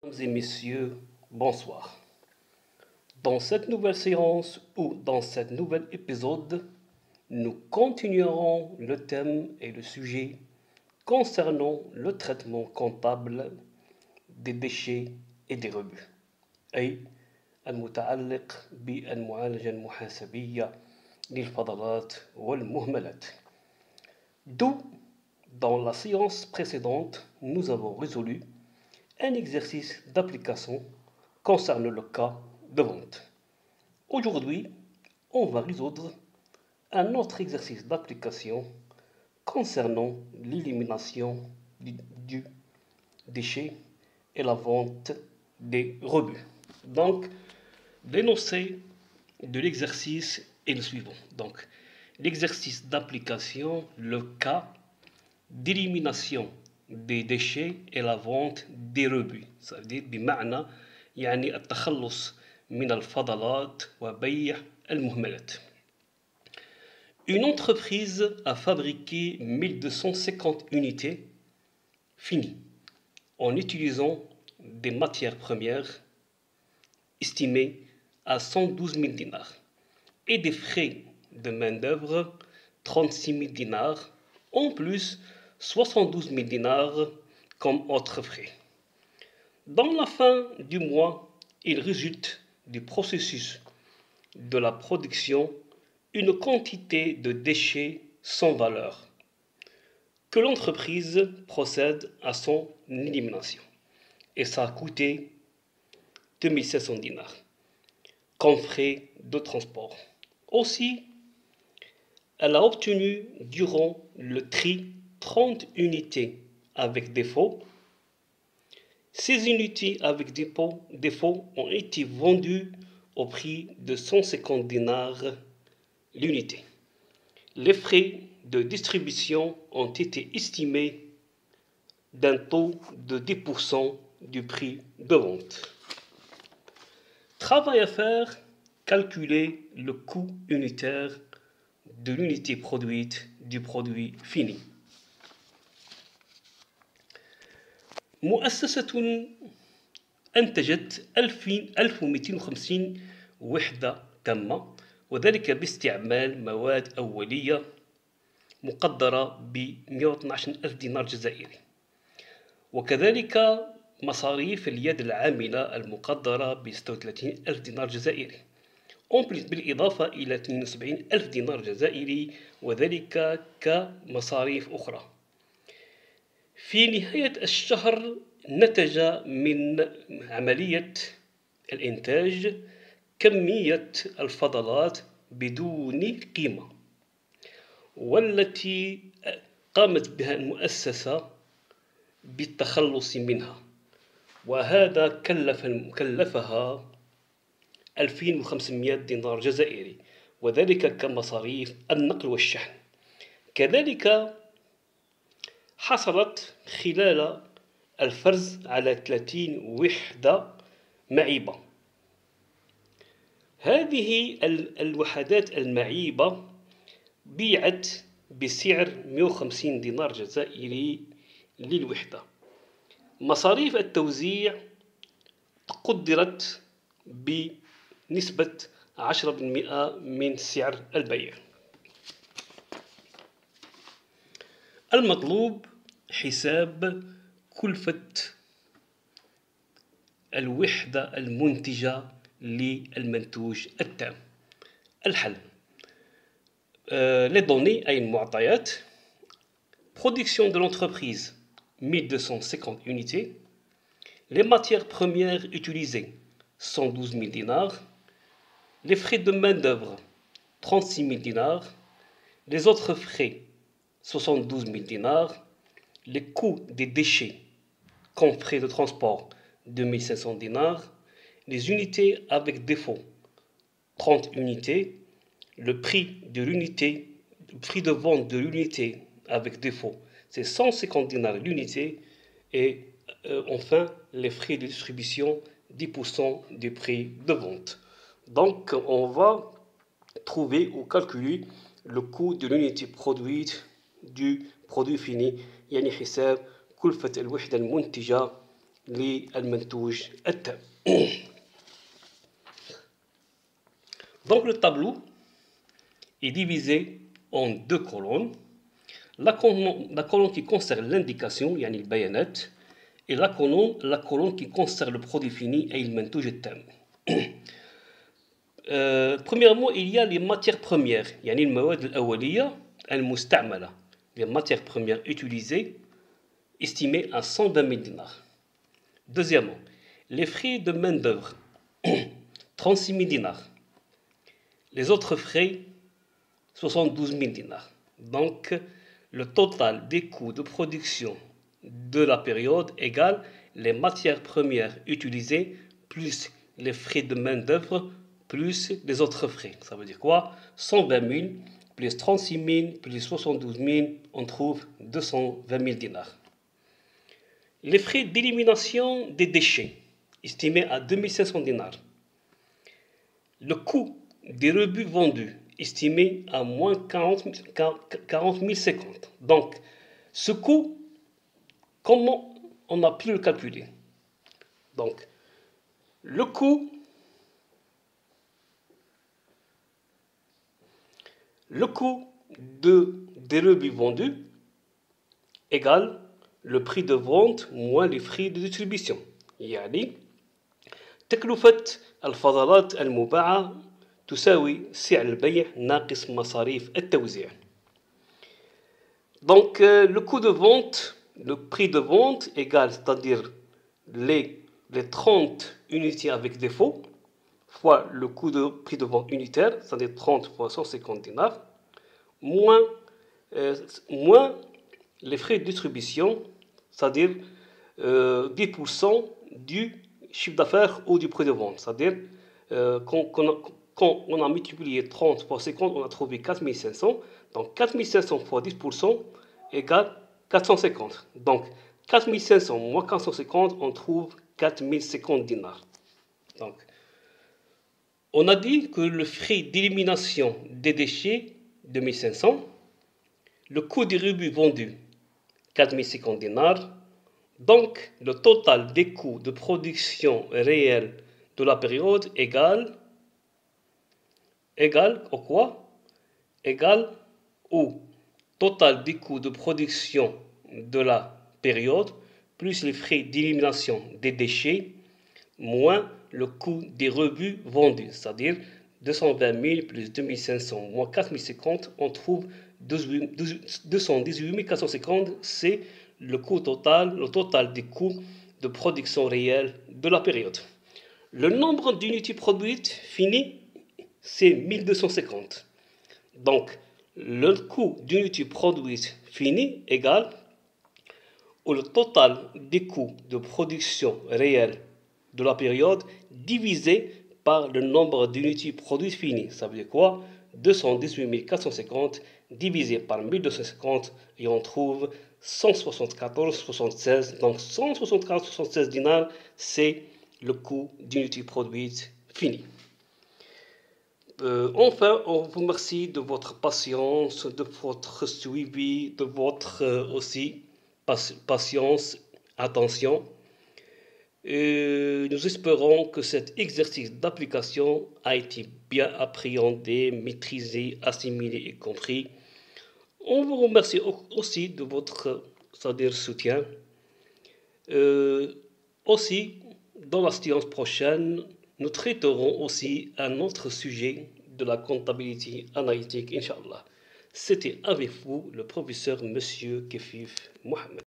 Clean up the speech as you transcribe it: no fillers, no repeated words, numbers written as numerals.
Mesdames et messieurs, bonsoir. Dans cette nouvelle séance ou dans cet nouvel épisode, nous continuerons le thème et le sujet concernant le traitement comptable des déchets et des rebuts, أي المتعلق بالمعالجة المحاسبية للفضلات والمهملات. D'où, dans la séance précédente, nous avons résolu un exercice d'application concernant le cas de vente. Aujourd'hui, on va résoudre un autre exercice d'application concernant l'élimination du déchet et la vente des rebuts. Donc, l'énoncé de l'exercice est le suivant. Donc, l'exercice d'application, le cas d'élimination des déchets et la vente des rebuts. Ça veut dire بمعنى يعني التخلص من الفضلات وبيع المهملات. Une entreprise a fabriqué 1250 unités finies en utilisant des matières premières estimées à 112 000 dinars et des frais de main-d'œuvre 36 000 dinars, en plus 72 000 dinars comme autres frais. Dans la fin du mois, il résulte du processus de la production une quantité de déchets sans valeur que l'entreprise procède à son élimination. Et ça a coûté 2700 dinars comme frais de transport. Aussi, elle a obtenu durant le tri 30 unités avec défaut. Ces unités avec défaut ont été vendues au prix de 150 dinars l'unité. Les frais de distribution ont été estimés d'un taux de 10% du prix de vente. Travail à faire, calculer le coût unitaire de l'unité produite du produit fini. مؤسسة أنتجت 1250 وحدة تامة، وذلك باستعمال مواد أولية مقدرة ب 112 ألف دينار جزائري، وكذلك مصاريف اليد العاملة المقدرة ب 36 ألف دينار جزائري، بالإضافة إلى 72 ألف دينار جزائري، وذلك كمصاريف أخرى. في نهاية الشهر نتج من عملية الإنتاج كمية الفضلات بدون قيمة، والتي قامت بها المؤسسة بالتخلص منها، وهذا كلفها 2500 دينار جزائري، وذلك كمصاريف النقل والشحن. كذلك حصلت خلال الفرز على 30 وحدة معيبة. هذه الوحدات المعيبة بيعت بسعر 150 دينار جزائري للوحدة. مصاريف التوزيع قدرت بنسبة 10% من سعر البيع. المطلوب حساب كلفة الوحدة المنتجة للمنتوج التام. الحل les données أي المعطيات. Production de l'entreprise 1250 unités. Les matières premières utilisées 112 000 dinars. Les frais de main-d'œuvre 36 000 dinars. Les autres frais 72 000 dinars. Les coûts des déchets comme frais de transport 2500 dinars. Les unités avec défaut 30 unités. Le prix de l'unité, le prix de vente de l'unité avec défaut, c'est 150 dinars l'unité. Et enfin, les frais de distribution 10% du prix de vente. Donc, on va trouver ou calculer le coût de l'unité produite du produit fini. يعني حساب كلفة الوحدة المنتجة للمنتوج التام. Donc le tableau est divisé en deux colonnes. La colonne qui concerne l'indication, يعني البيانات, et la colonne qui concerne le produit fini et المنتوج التام. Premièrement, il y a les matières premières, يعني المواد الأولية المستعملة, les matières premières utilisées, estimées à 120 000 dinars. Deuxièmement, les frais de main-d'œuvre, 36 000 dinars. Les autres frais, 72 000 dinars. Donc, le total des coûts de production de la période égale les matières premières utilisées plus les frais de main-d'œuvre plus les autres frais. Ça veut dire quoi? 120 000 plus 36 000 plus 72 000, on trouve 220 000 dinars. Les frais d'élimination des déchets, estimés à 2500 dinars. Le coût des rebuts vendus, estimé à moins 40 050. Donc, ce coût, comment on a pu le calculer? Donc, le coût des rebuts vendus égale le prix de vente moins les frais de distribution. يعني تكلفة الفضلات المباعة تساوي سعر البيع ناقص مصاريف التوزيع. Donc le coût de vente, le prix de vente égale, c'est-à-dire les 30 unités avec défaut fois le coût de prix de vente unitaire, c'est-à-dire 30 fois 150 dinars, moins les frais de distribution, c'est-à-dire 10% du chiffre d'affaires ou du prix de vente. C'est-à-dire quand on a multiplié 30 fois 50, on a trouvé 4500. Donc 4500 fois 10% égale 450. Donc 4500 moins 450, on trouve 4050 dinars. Donc, on a dit que le frais d'élimination des déchets, 2500, le coût des rebuts vendus, 4050 dinars. Donc, le total des coûts de production réels de la période égale au quoi? Égale au total des coûts de production de la période plus les frais d'élimination des déchets moins le coût des rebuts vendus, c'est-à-dire 220 000 plus 2500 moins 4050, on trouve 218 450, c'est le coût total, le total des coûts de production réelle de la période. Le nombre d'unités produites finies, c'est 1250. Donc, le coût d'unité produite finie égale au total des coûts de production réelle de la période divisé par le nombre d'unités produites finies. Ça veut dire quoi? 218 450 divisé par 1250 et on trouve 174,76. Donc 174,76 dinars, c'est le coût d'unité produite finie. Enfin, on vous remercie de votre patience, de votre suivi, de votre aussi patience, attention. Nous espérons que cet exercice d'application a été bien appréhendé, maîtrisé, assimilé et compris. On vous remercie aussi de votre soutien. Aussi, dans la séance prochaine, nous traiterons aussi un autre sujet de la comptabilité analytique, Inch'Allah. C'était avec vous le professeur Monsieur Kefif Mohamed.